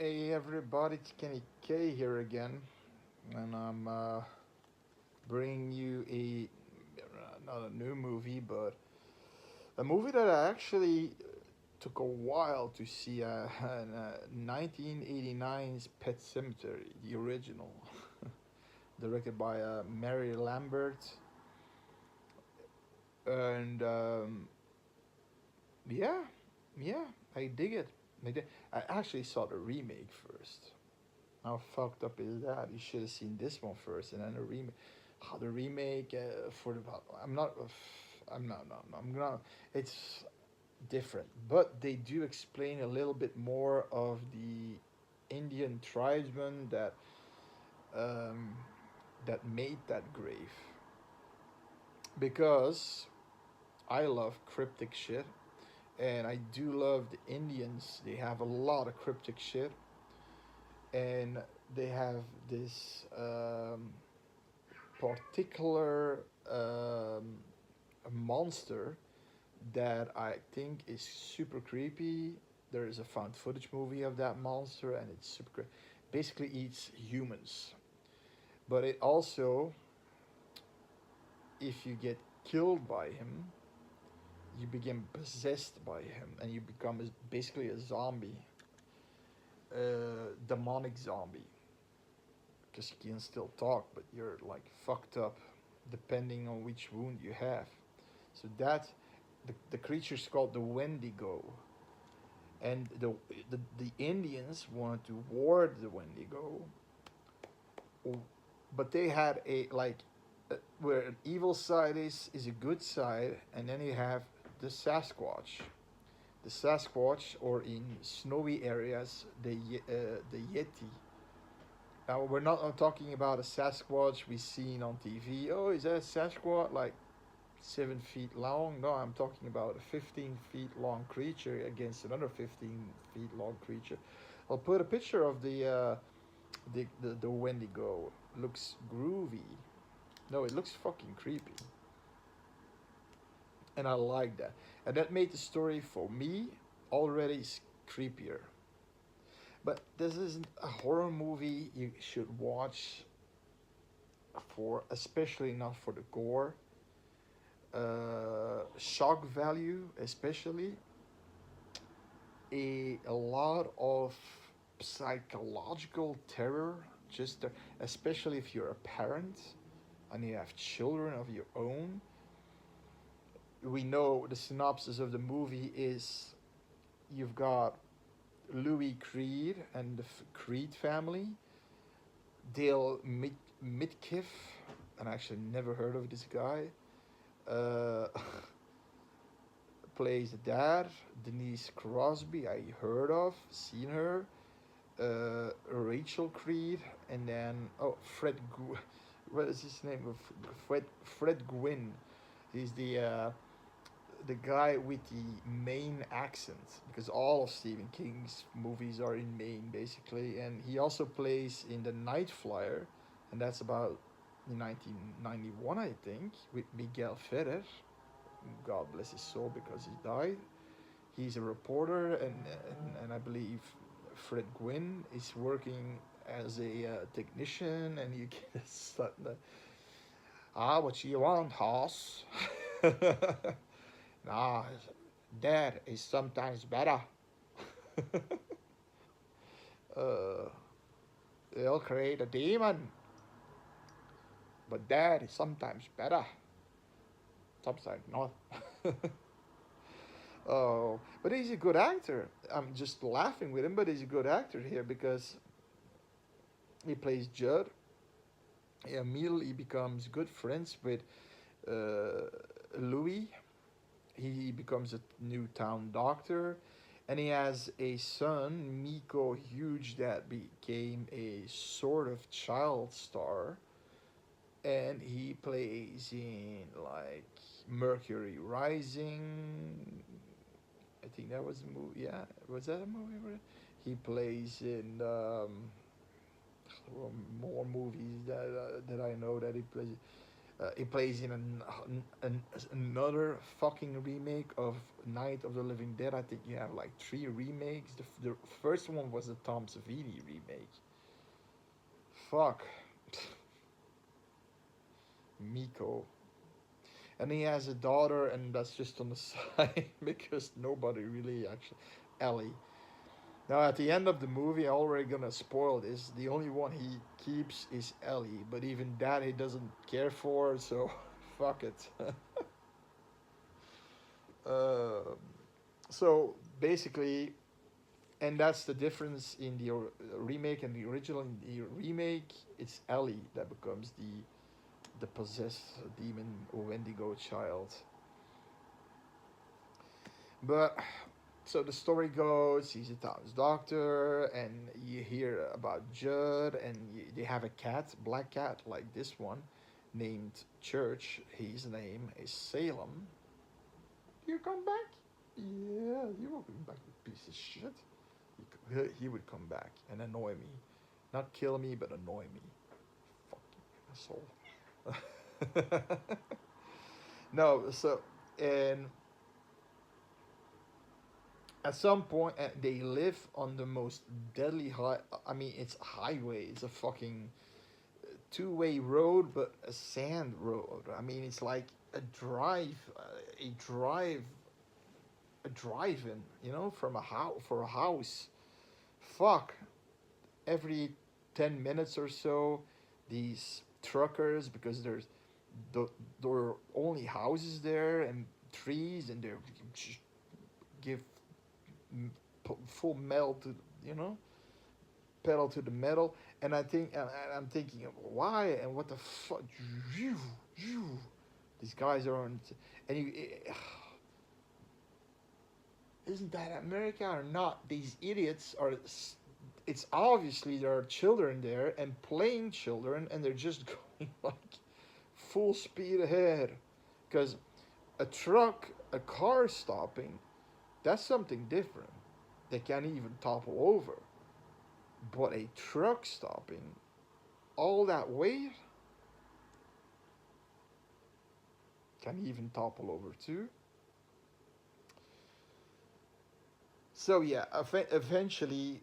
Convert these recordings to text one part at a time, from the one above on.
Hey everybody, it's Kenny K here again, and I'm bringing you a not a new movie, but a movie that I actually took a while to see. 1989's Pet Cemetery, the original, directed by Mary Lambert, and yeah, yeah, I dig it. I actually saw the remake first. How fucked up is that? You should have seen this one first and then the remake. How the remake for the I'm not I'm not no, no I'm not. It's different, but they do explain a little bit more of the Indian tribesmen um, that made that grave because I love cryptic shit and I do love the Indians. They have a lot of cryptic shit and they have this particular monster that I think is super creepy. There is a found footage movie of that monster, and it's super creepy. Basically, eats humans, but it also, if you get killed by him, you begin possessed by him, and you become basically a zombie, demonic zombie, because you can still talk, but you're like fucked up, depending on which wound you have. So that the creature's called the Wendigo, and the Indians wanted to ward the Wendigo, but they had a like where an evil side is a good side, and then you have the Sasquatch. The Sasquatch, or in snowy areas, the Yeti. Now we're not talking about a Sasquatch we seen on TV. Oh, is that a Sasquatch? Like 7 feet long. No, I'm talking about a 15 feet long creature against another 15 feet long creature. I'll put a picture of the Wendigo. Looks groovy. No, it looks fucking creepy, and I like that. And that made the story for me already creepier. But this isn't a horror movie you should watch for, especially not for the gore, shock value, especially a lot of psychological terror, just especially if you're a parent and you have children of your own. We know the synopsis of the movie is you've got Louis Creed and the Creed family, Dale Midkiff, and I actually never heard of this guy, uh, plays the dad. Denise Crosby, I heard of, seen her. Rachel Creed, and then what is his name? Fred Gwynn. He's the guy with the Maine accent because all of Stephen King's movies are in Maine basically, and he also plays in The Night Flyer, and that's about 1991 I think with Miguel Ferrer. God bless his soul because he died. He's a reporter, and I believe Fred Gwynn is working as a technician, and you get start what you want, Hoss? Nah, dad is sometimes better. uh, they'll create a demon, but dad is sometimes better, sometimes not. Oh, but he's a good actor. I'm just laughing with him, but he's a good actor here because he plays Judd. He immediately becomes good friends with uh, Louis. He becomes a new town doctor, and he has a son, Miko Huge, that became a sort of child star, and he plays in like Mercury Rising. I think that was a movie. Yeah, was that a movie? He plays in more movies that I know that he plays. He plays in another fucking remake of Night of the Living Dead. I think you have like three remakes. The first one was the Tom Savini remake. Fuck. Miko. And he has a daughter, and that's just on the side because nobody really actually. Ellie. Now, at the end of the movie, I'm already gonna spoil this. The only one he keeps is Ellie, but even that he doesn't care for, so fuck it. uh, so basically, and that's the difference in the remake and the original. In the remake, it's Ellie that becomes the possessed demon Wendigo child. But so the story goes, he's a town's doctor, and you hear about Judd, and they have a cat, black cat, like this one, named Church. His name is Salem. You come back? Yeah, you will come back, you piece of shit. He would come back and annoy me. Not kill me, but annoy me. Fucking asshole. No, so, and at some point they live on the most deadly high. I mean, it's a highway. It's a fucking two-way road, but a sand road. I mean, it's like a drive, a drive, a drive-in. You know, from a house for a house. Fuck. Every 10 minutes or so, these truckers, because there are only houses there and trees, and they give full metal to, you know, pedal to the metal. And I'm thinking, why and what the fuck. These guys are on, and you isn't that America or not? These idiots are. It's obviously there are children there and playing children, and they're just going like full speed ahead. Because a truck, a car stopping, that's something different. They can't even topple over. But a truck stopping all that weight can even topple over too. So yeah, eventually,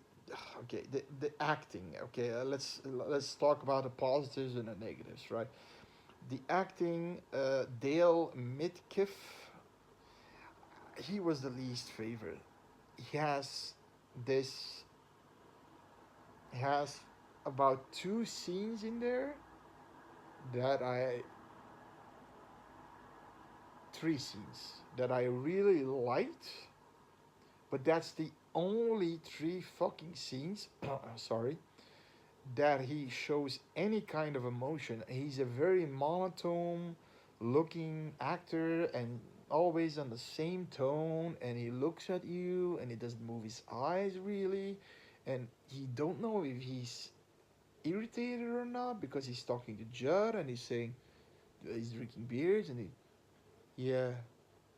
okay, the acting. Okay, let's talk about the positives and the negatives, right? The acting, Dale Midkiff, he was the least favorite. He has this. He has about two scenes in there that I three scenes that I really liked, but that's the only three fucking scenes. Sorry, that he shows any kind of emotion. He's a very monotone looking actor and always on the same tone, and he looks at you and he doesn't move his eyes really, and you don't know if he's irritated or not because he's talking to Judd and he's saying he's drinking beers and he, yeah,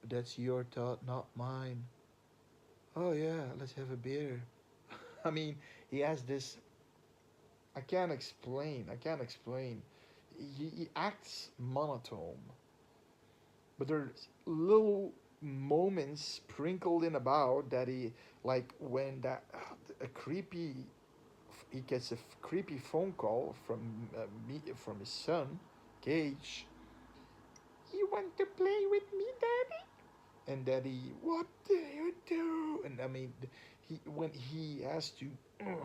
that's your thought, not mine. Oh yeah, let's have a beer. I mean, he has this. I can't explain. I can't explain. He acts monotone, but there's little moments sprinkled in about that he like when that a creepy he gets a creepy phone call from me from his son, Gage. You want to play with me, Daddy? And Daddy, what do you do? And I mean, he when he has to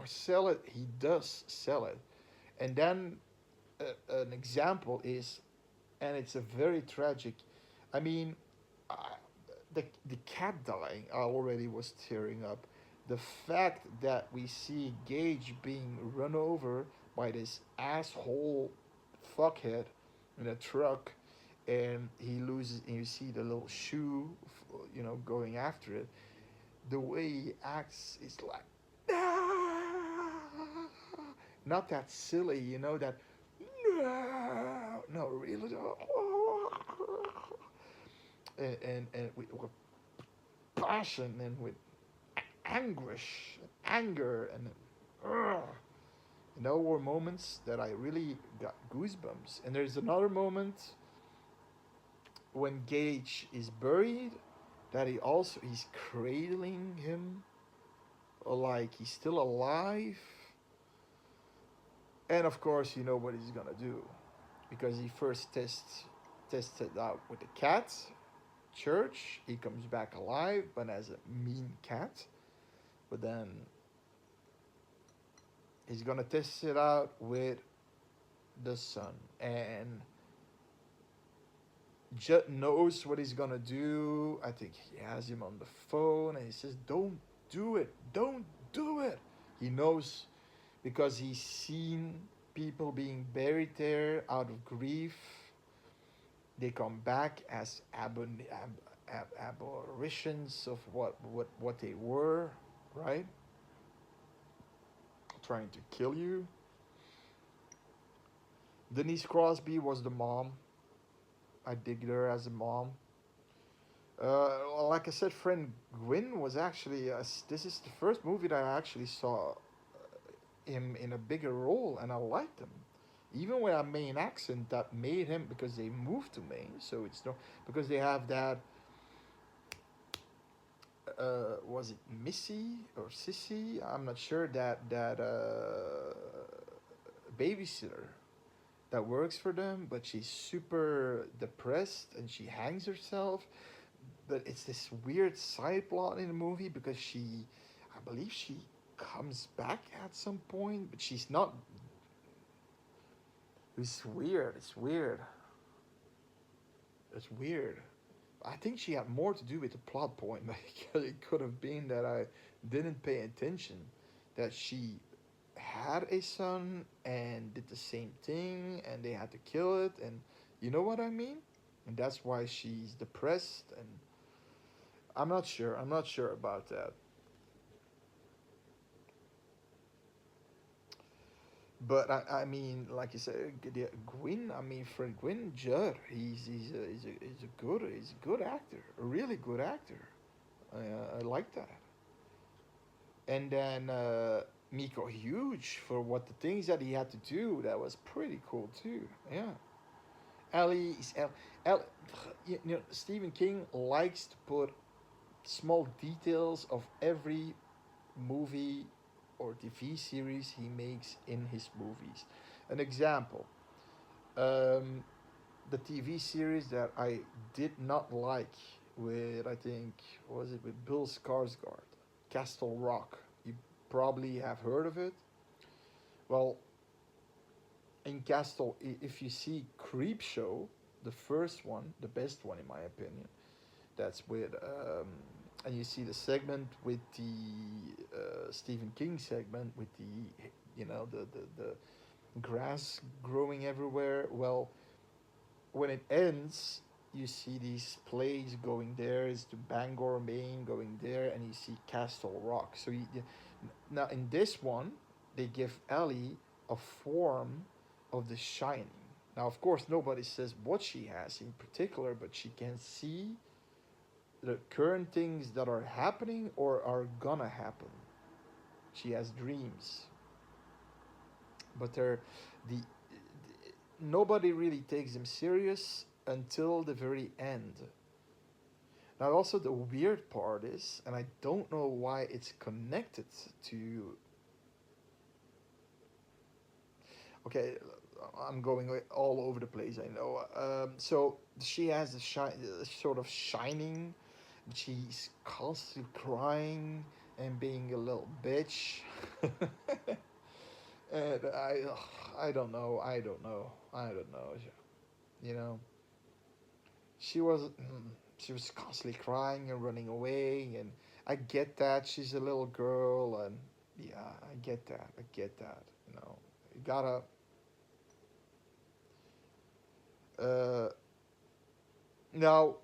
sell it, he does sell it. And then an example is, and it's a very tragic. I mean, uh, the cat dying already was tearing up. The fact that we see Gage being run over by this asshole fuckhead in a truck, and he loses, and you see the little shoe, going after it. The way he acts is like, "Ah!" Not that silly, that no, really, and with passion and with anguish, anger, and were moments that I really got goosebumps. And there's another moment. when Gage is buried, that he's cradling him, like he's still alive. And of course, you know what he's gonna do, because he first tested out with the cat. Church, he comes back alive, but as a mean cat. But then he's gonna test it out with the son, and Judd knows what he's gonna do. I think he has him on the phone, and he says, "Don't do it! Don't do it!" He knows because he's seen people being buried there out of grief. They come back as aberrations of what they were, right? Trying to kill you. Denise Crosby was the mom. I digged her as a mom. Like I said, friend Gwyn was actually. This is the first movie that I actually saw him in a bigger role, and I liked him. Even with a Maine accent, that made him, because they moved to Maine, so it's no, because they have that. Was it Missy or Sissy? I'm not sure. That babysitter that works for them, but she's super depressed and she hangs herself. But it's this weird side plot in the movie because I believe she comes back at some point, but she's not. It's weird. It's weird. It's weird. I think she had more to do with the plot point, because it could have been that I didn't pay attention, that she had a son and did the same thing, and they had to kill it, and you know what I mean? And that's why she's depressed, and I'm not sure. I'm not sure about that. But I mean, like you said, Gwyn. I mean, for Gwyn Judd, he's a good actor, a really good actor. I like that. And then Miko Huge, for what the things that he had to do, that was pretty cool too. Yeah, Ellie is you know, Stephen King likes to put small details of every movie or TV series he makes in his movies. An example, um, the TV series that I did not like, with, I think, was it with Bill Skarsgård, Castle Rock. You probably have heard of it. Well, in Castle, if you see Creep Show, the first one, the best one in my opinion, that's with, and you see the segment with the Stephen King segment with the, the grass growing everywhere. Well, when it ends, you see these plays going there, is to Bangor, Maine, going there, and you see Castle Rock. So now in this one, they give Ellie a form of the Shining. Now, of course, nobody says what she has in particular, but she can see the current things that are happening or are gonna happen. She has dreams, but the nobody really takes them serious until the very end. Now, also the weird part is, and I don't know why it's connected to. Okay, I'm going all over the place. I know. So she has a sort of shining. She's constantly crying and being a little bitch. And I don't know. I don't know. I don't know. You know, she was she was constantly crying and running away, and I get that she's a little girl, and yeah, I get that. I get that. You know, you gotta. Uh, Now,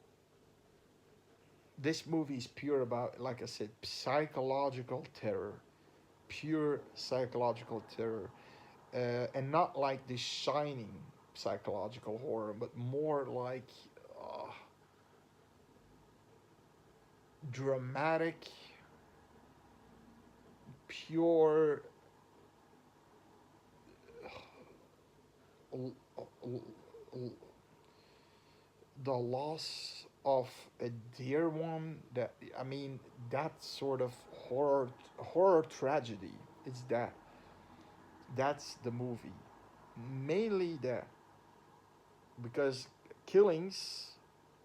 this movie is pure about, like I said, psychological terror, pure psychological terror, and not like the Shining psychological horror, but more like uh, dramatic, pure, the loss of a dear one. That, I mean, that sort of horror tragedy. It's that. That's the movie. Mainly that, because killings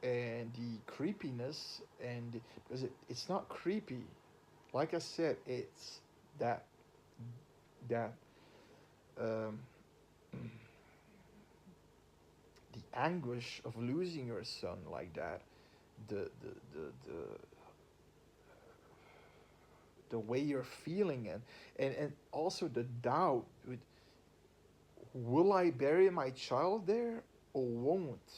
and the creepiness, and because it's not creepy. Like I said, it's that that um, the anguish of losing your son like that, the way you're feeling, and also the doubt with, will I bury my child there or won't?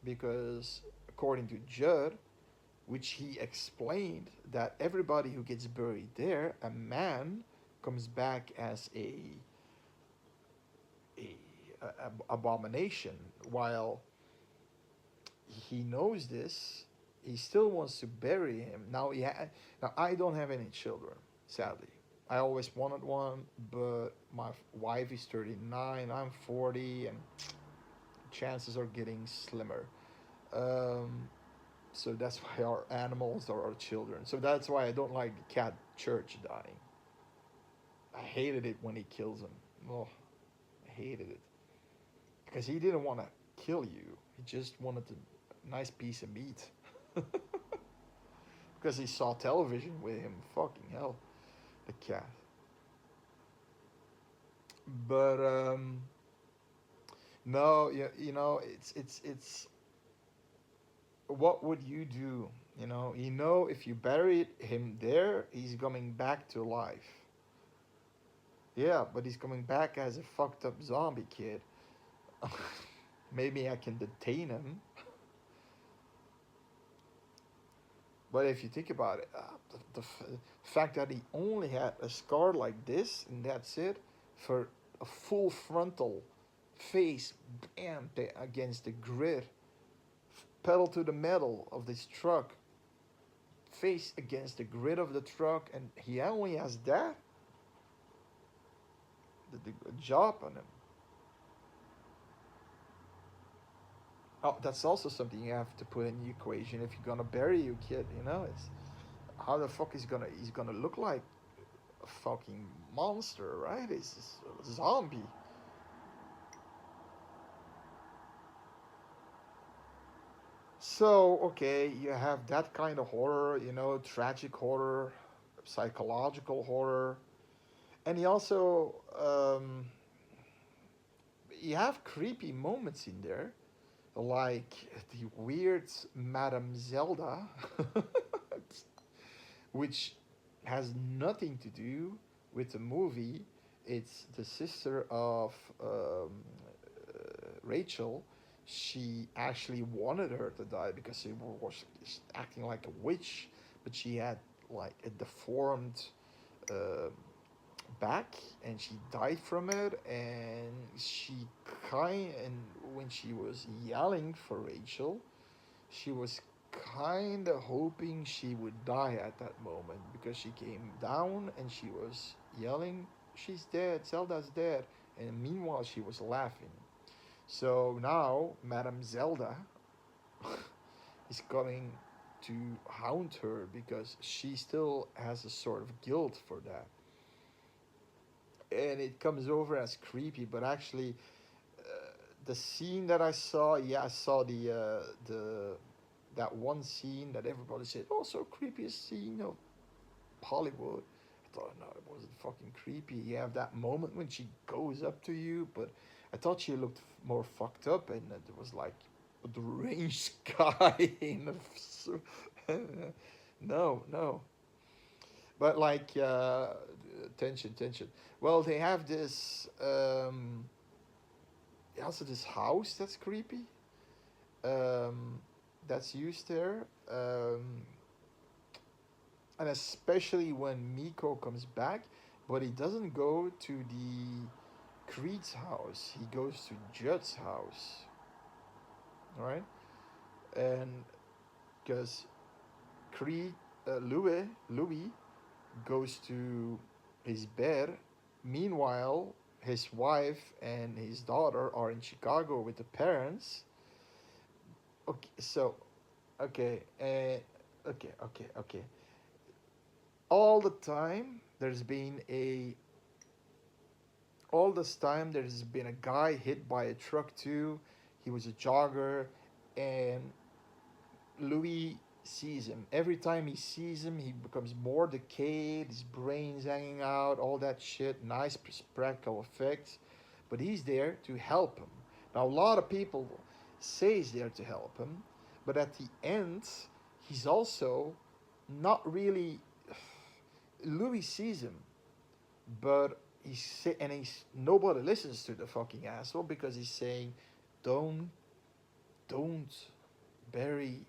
Because according to Judd, which he explained that everybody who gets buried there, a man comes back as a, abomination. While he knows this, he still wants to bury him. Now I don't have any children, sadly. I always wanted one, but my wife is 39, I'm 40, and chances are getting slimmer. Um, so that's why our animals are our children. So that's why I don't like the cat Church dying. I hated it when he kills him. Oh, I hated it because he didn't want to kill you. He just wanted a nice piece of meat. Because he saw television with him. Fucking hell, the cat. But no, you know, it's what would you do? If you buried him there, he's coming back to life. Yeah, but he's coming back as a fucked up zombie kid. Maybe I can detain him. But if you think about it, the fact that he only had a scar like this and that's it, for a full frontal face, bam, against the grid, pedal to the metal of this truck, face against the grid of the truck, and he only has that, the job on him. Oh, that's also something you have to put in the equation if you're gonna bury your kid. It's how the fuck he's gonna look like a fucking monster, right? He's a zombie. So okay, you have that kind of horror, tragic horror, psychological horror, and you also you have creepy moments in there, like the weird Madame Zelda, which has nothing to do with the movie. It's the sister of Rachel. She actually wanted her to die because she was acting like a witch, but she had like a deformed uh, back, and she died from it. And when she was yelling for Rachel, she was kind of hoping she would die at that moment, because she came down and she was yelling, "She's dead, Zelda's dead." And meanwhile, she was laughing. So now, Madame Zelda is coming to haunt her because she still has a sort of guilt for that. And it comes over as creepy, but actually, the scene that I saw, yeah, I saw the that one scene that everybody said, "Oh, so creepiest scene of Hollywood." I thought, no, it wasn't fucking creepy. You have that moment when she goes up to you, but I thought she looked more fucked up, and it was like a deranged guy in a. No, no. But like, tension, tension. Well, they have this. Also, this house that's creepy. Um, that's used there. And especially when Miko comes back, but he doesn't go to the Creed's house. He goes to Judd's house, right? And because Creed, Louis goes to his bed. Meanwhile, his wife and his daughter are in Chicago with the parents. Okay, so okay, okay. All the time there's been a all this time there's been a guy hit by a truck too. He was a jogger, and Louis sees him. Every time he sees him, he becomes more decayed, his brain's hanging out, all that shit. Nice practical effects. But he's there to help him. Now, a lot of people say he's there to help him, but at the end, he's also not really. Louis sees him, but he's nobody listens to the fucking asshole because he's saying, "Don't, don't bury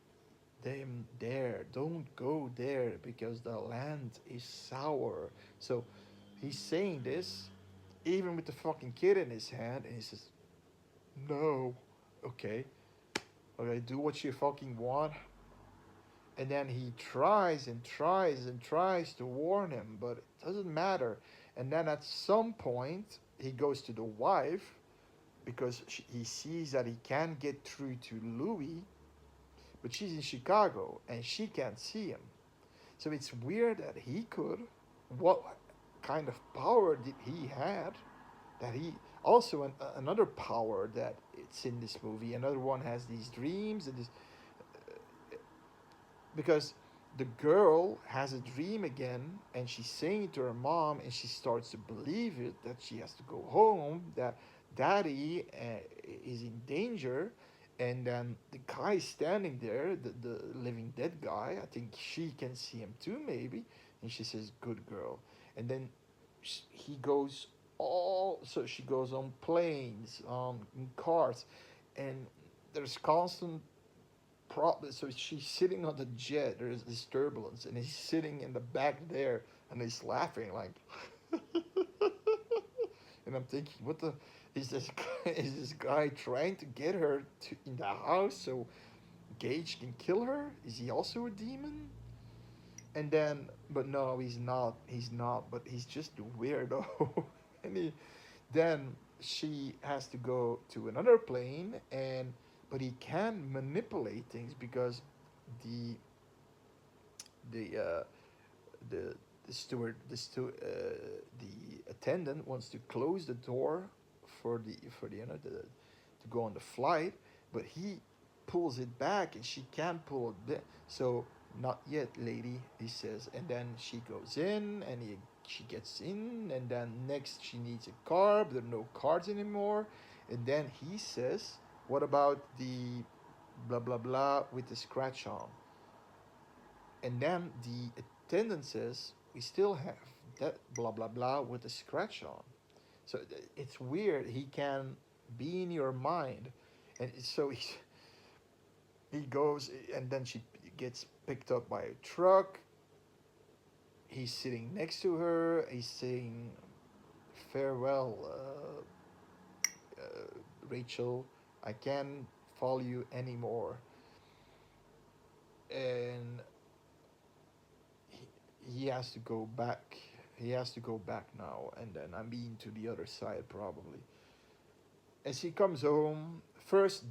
them there. Don't go there because the land is sour." So he's saying this even with the fucking kid in his hand, and he says, "No, okay, okay, do what you fucking want." And then he tries and tries and tries to warn him, but it doesn't matter. And then at some point, he goes to the wife because he sees that he can't get through to Louis, but she's in Chicago and she can't see him. So it's weird that he could. What kind of power did he had? That he also another power that it's in this movie. Another one has these dreams and this because the girl has a dream again and she's saying to her mom and she starts to believe it that she has to go home, that daddy is in danger. And then the guy standing there, the living dead guy, I think she can see him too maybe, and she says good girl. And then he goes all so she goes on planes, in cars, and there's constant problem. So she's sitting on the jet. There's this turbulence, and he's sitting in the back there, and he's laughing like. And I'm thinking, what the is this? Guy, is this guy trying to get her to in the house so Gage can kill her? Is he also a demon? And then, but no, he's not. He's not. But he's just a weirdo. And then she has to go to another plane, and but he can manipulate things because the the uh, the the steward the attendant wants to close the door for the to go on the flight, but he pulls it back and she can't pull it back. So not yet, lady, he says, and then she goes in and she gets in, and then next she needs a car, but there are no cards anymore, and then he says, "What about the blah blah blah with the scratch on?" And then the attendant says, "We still have that blah blah blah with a scratch on." So it's weird. He can be in your mind, and so he goes, and then she gets picked up by a truck. He's sitting next to her. He's saying, "Farewell, Rachel. I can't follow you anymore." And he has to go back. He has to go back now, and then I mean to the other side probably. As he comes home, first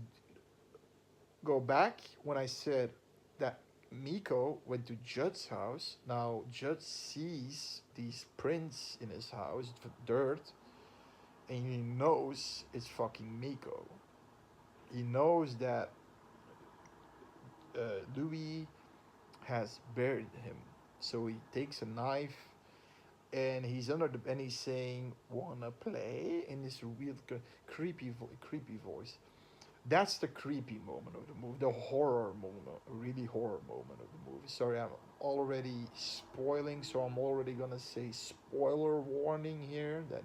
go back when I said that Miko went to Judd's house. Now Judd sees these prints in his house, dirt, and he knows it's fucking Miko. He knows that Louis has buried him. So he takes a knife and he's under the and he's saying "wanna play" in this real creepy voice. That's the creepy moment of the movie, the horror moment, really horror moment of the movie. Sorry, I'm already spoiling, so I'm already gonna say spoiler warning here. That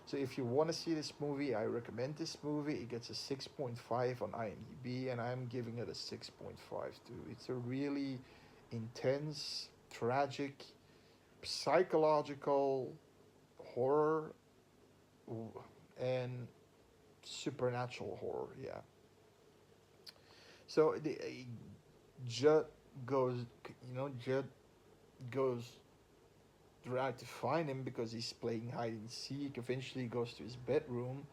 so if you want to see this movie, I recommend this movie. It gets a 6.5 on IMDb, and I'm giving it a 6.5 too. It's a really intense, tragic, psychological horror and supernatural horror. Yeah. So Judd goes, Judd goes try to find him because he's playing hide and seek. Eventually, he goes to his bedroom,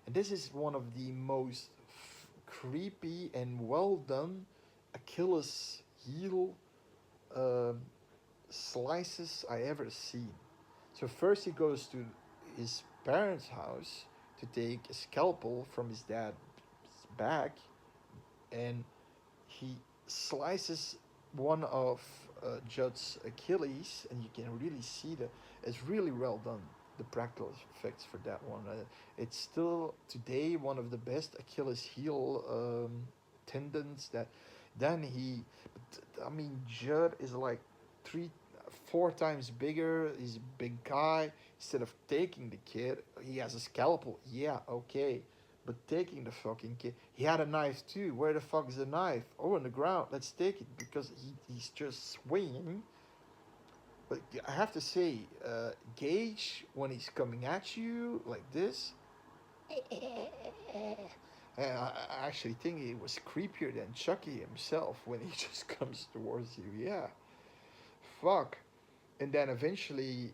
and this is one of the most creepy and well done Achilles heel um, slices I ever seen. So first he goes to his parents' house to take a scalpel from his dad's back, and he slices one of Judd's Achilles, and you can really see that it's really well done. The practical effects for that one. It's still today one of the best Achilles heel tendons. That then he, I mean, Judd is like three, 4 times bigger. He's a big guy. Instead of taking the kid, he has a scalpel. Yeah, okay. But taking the fucking kid, he had a knife too. Where the fuck is the knife? Oh, on the ground. Let's take it because he's just swinging. But I have to say, Gage, when he's coming at you like this, and I actually think it was creepier than Chucky himself when he just comes towards you. Yeah, fuck. And then eventually,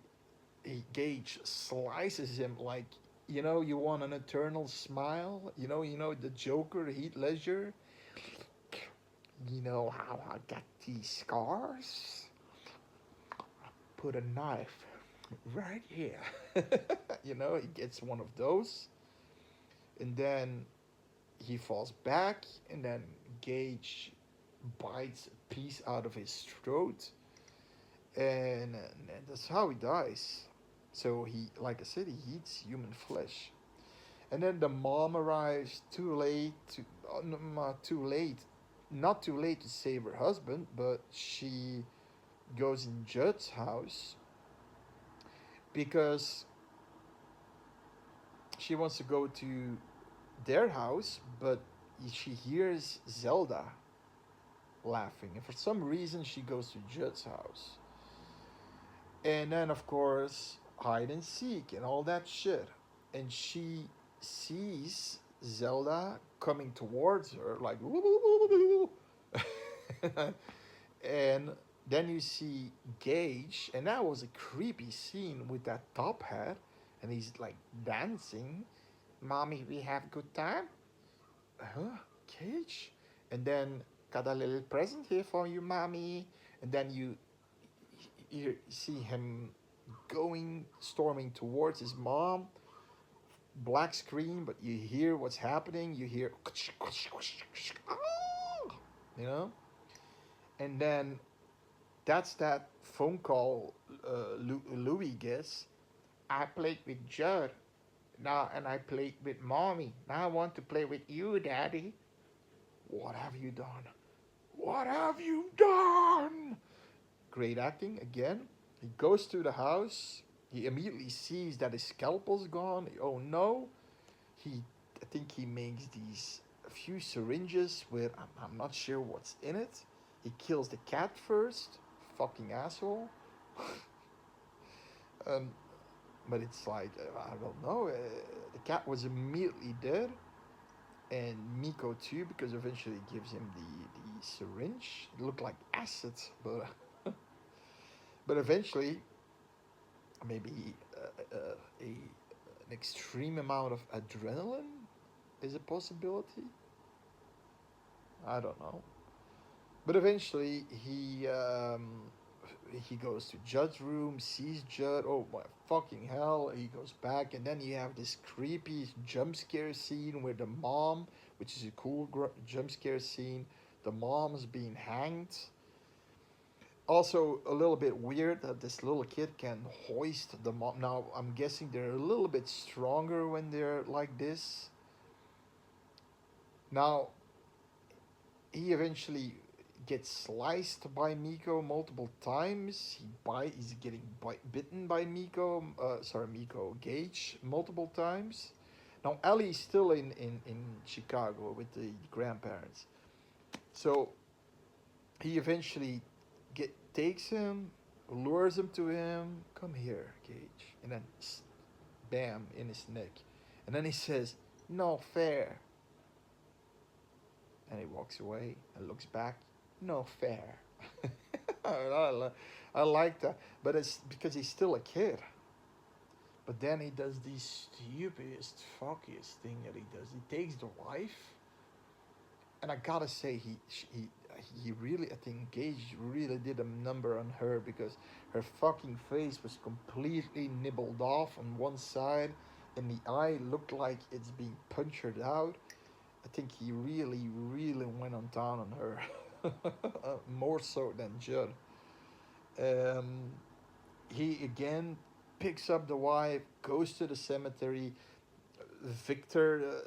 Gage slices him like, you want an eternal smile. The Joker, Heath Ledger. You know how I got these scars? Put a knife right here. He gets one of those, and then he falls back, and then Gage bites a piece out of his throat, and that's how he dies. So he, like I said, he eats human flesh. And then the mom arrives too late not too late, not too late to save her husband, but she goes in Judd's house because she wants to go to their house, but she hears Zelda laughing, and for some reason she goes to Judd's house. And then, of course, hide and seek and all that shit. And she sees Zelda coming towards her, like, and then you see Gage, and that was a creepy scene with that top hat, and he's like dancing. Mommy, we have good time? Huh? Gage? And then, got a little present here for you, mommy. And then you see him storming towards his mom. Black screen, but you hear what's happening. You hear, you know, and then that's that phone call Louis gets. I played with Judd now, and I played with mommy. Now I want to play with you, daddy. What have you done? What have you done? Great acting again. He goes to the house. He immediately sees that his scalpel's gone. Oh no. I think he makes these a few syringes with, I'm not sure what's in it. He kills the cat first. Fucking asshole. um, but it's like, I don't know. The cat was immediately dead. And Miko too, because eventually he gives him the syringe. It looked like acid, but but eventually maybe an extreme amount of adrenaline is a possibility. I don't know. But eventually he goes to Judd's room, sees Judd. Oh my fucking hell! He goes back, and then you have this creepy jump scare scene where the mom, which is a cool jump scare scene, the mom's being hanged. Also, a little bit weird that this little kid can hoist the mom. Now, I'm guessing they're a little bit stronger when they're like this. Now, he eventually gets sliced by Miko multiple times. He's getting bitten by Miko Gage multiple times. Now, Ellie's still in Chicago with the grandparents. So, he eventually takes him, lures him to him. Come here, Gage. And then, bam, in his neck. And then he says, no fair. And he walks away and looks back. No fair. I like that. But it's because he's still a kid. But then he does the stupidest, fuckiest thing that he does. He takes the wife and I gotta say, he really, I think Gage really did a number on her, because her fucking face was completely nibbled off on one side, and the eye looked like it's being punctured out. I think he really, really went on down on her, more so than Judd. Um, he again picks up the wife, goes to the cemetery. Victor,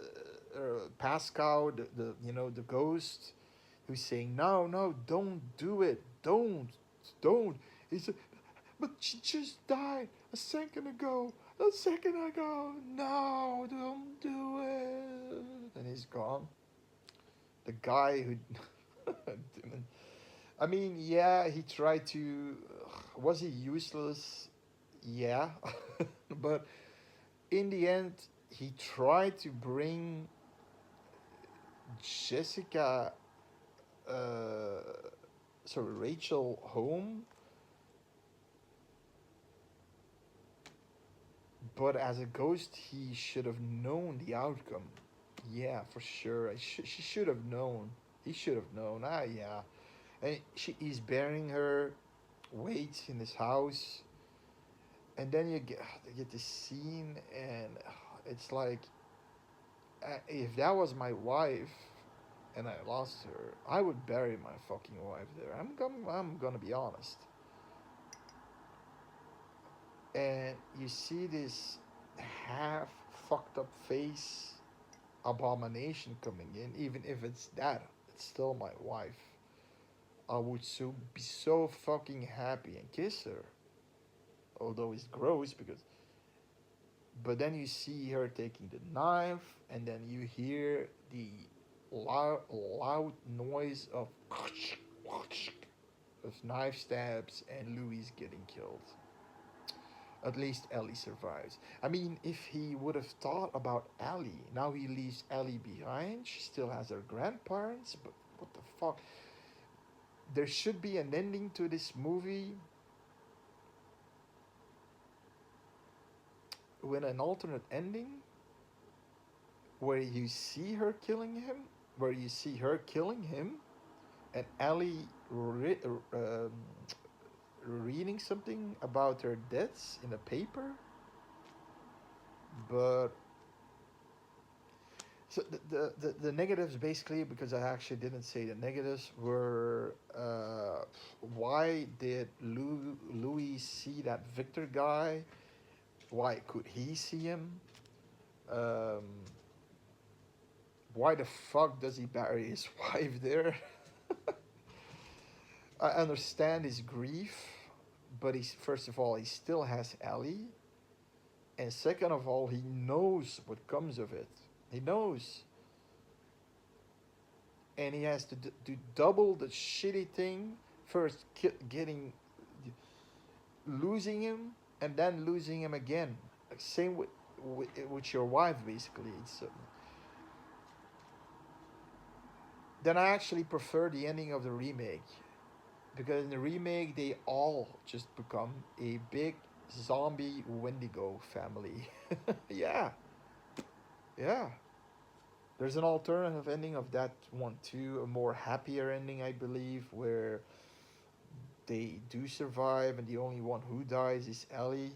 Pascal, the the ghost, who's saying, "No, no, don't do it, don't." He said, "But she just died a second ago, a second ago. No, don't do it." And he's gone. The guy who, I mean, yeah, he tried to. Was he useless? Yeah, but in the end, he tried to bring Jessica, uh, sorry, Rachel home, but as a ghost, he should have known the outcome. Yeah, for sure. She should have known. He should have known. Ah, yeah. And he's burying her, waits in his house, and then you get this scene, and it's like, if that was my wife and I lost her, I would bury my fucking wife there. I'm gonna be honest. And you see this half fucked up face abomination coming in, even if it's that, it's still my wife. I would be so fucking happy and kiss her. Although it's gross because, but then you see her taking the knife, and then you hear the loud noise of knife stabs, and Louis getting killed. At least Ellie survives. I mean, if he would have thought about Ellie, now he leaves Ellie behind. She still has her grandparents, but what the fuck? There should be an ending to this movie with an alternate ending where you see her killing him, where you see her killing him, and Ellie reading something about her deaths in a paper. But so the negatives, basically, because I actually didn't say the negatives, were why did Louis see that Victor guy? Why could he see him? Um, why the fuck does he bury his wife there? I understand his grief, but he's, first of all, he still has Ellie, and second of all, he knows what comes of it. He knows, and he has to do double the shitty thing. First, getting losing him, and then losing him again. Like, same with your wife, basically. It's then I actually prefer the ending of the remake, because in the remake they all just become a big zombie Wendigo family. Yeah, yeah. There's an alternative ending of that one too, a more happier ending, I believe, where they do survive, and the only one who dies is Ellie.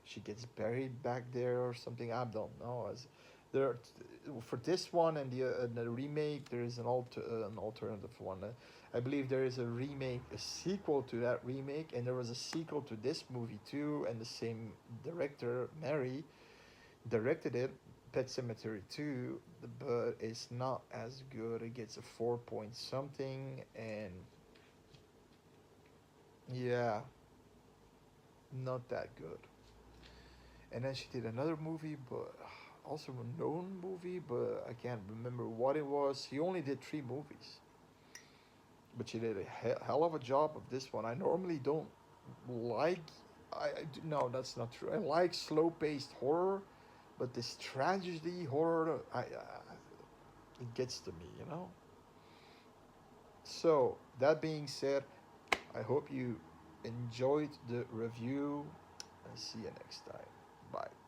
She gets buried back there or something. I don't know. As there, for this one and the remake, there is an alternative one. I believe there is a remake, a sequel to that remake, and there was a sequel to this movie too, and the same director, Mary, directed it. Pet Cemetery 2, but it's not as good. It gets a 4 point something, and yeah, not that good. And then she did another movie, but also a known movie, but I can't remember what it was. She only did 3 movies, but she did a hell of a job of this one. I normally don't like. No, that's not true. I like slow-paced horror, but this tragedy horror, it gets to me, you know. So that being said, I hope you enjoyed the review, and see you next time. Bye.